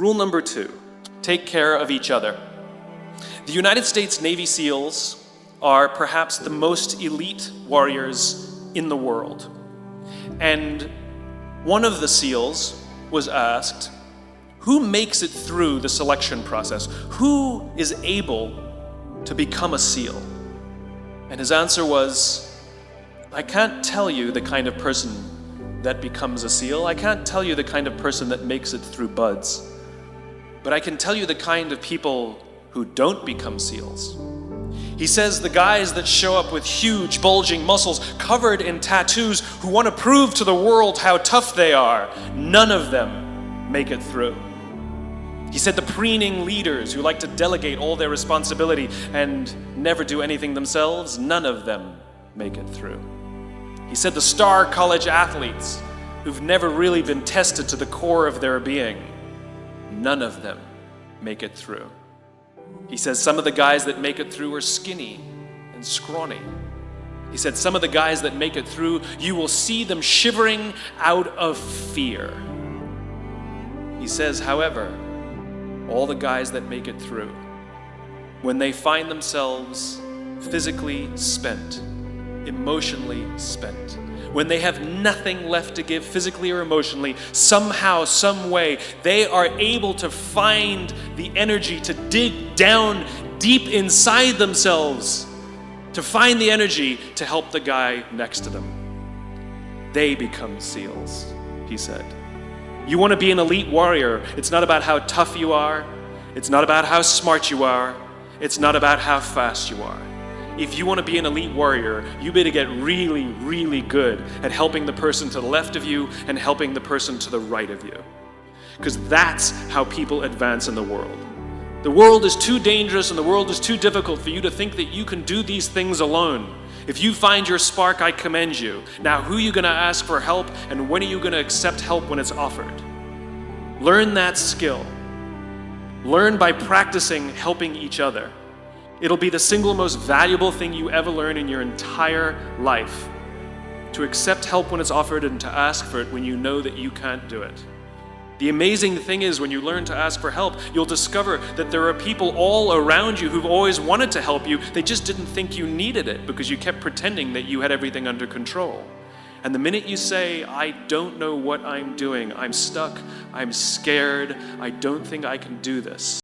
Rule number 2, take care of each other. The United States Navy SEALs are perhaps the most elite warriors in the world. And one of the SEALs was asked, who makes it through the selection process? Who is able to become a SEAL? And his answer was, I can't tell you the kind of person that becomes a SEAL. I can't tell you the kind of person that makes it through BUD/S. But I can tell you the kind of people who don't become SEALs. He says the guys that show up with huge, bulging muscles covered in tattoos who want to prove to the world how tough they are, none of them make it through. He said the preening leaders who like to delegate all their responsibility and never do anything themselves, none of them make it through. He said the star college athletes who've never really been tested to the core of their being, none of them make it through. He says some of the guys that make it through are skinny and scrawny. He said some of the guys that make it through, you will see them shivering out of fear. He says, however, all the guys that make it through, when they find themselves physically spent, emotionally spent, when they have nothing left to give physically or emotionally, somehow, some way, they are able to find the energy to dig down deep inside themselves, to find the energy to help the guy next to them. They become SEALs, he said. You want to be an elite warrior. It's not about how tough you are. It's not about how smart you are. It's not about how fast you are. If you want to be an elite warrior, you better get really, really good at helping the person to the left of you and helping the person to the right of you. Because that's how people advance in the world. The world is too dangerous and the world is too difficult for you to think that you can do these things alone. If you find your spark, I commend you. Now, who are you going to ask for help, and when are you going to accept help when it's offered? Learn that skill. Learn by practicing helping each other. It'll be the single most valuable thing you ever learn in your entire life. To accept help when it's offered and to ask for it when you know that you can't do it. The amazing thing is when you learn to ask for help, you'll discover that there are people all around you who've always wanted to help you. They just didn't think you needed it because you kept pretending that you had everything under control. And the minute you say, I don't know what I'm doing, I'm stuck, I'm scared, I don't think I can do this,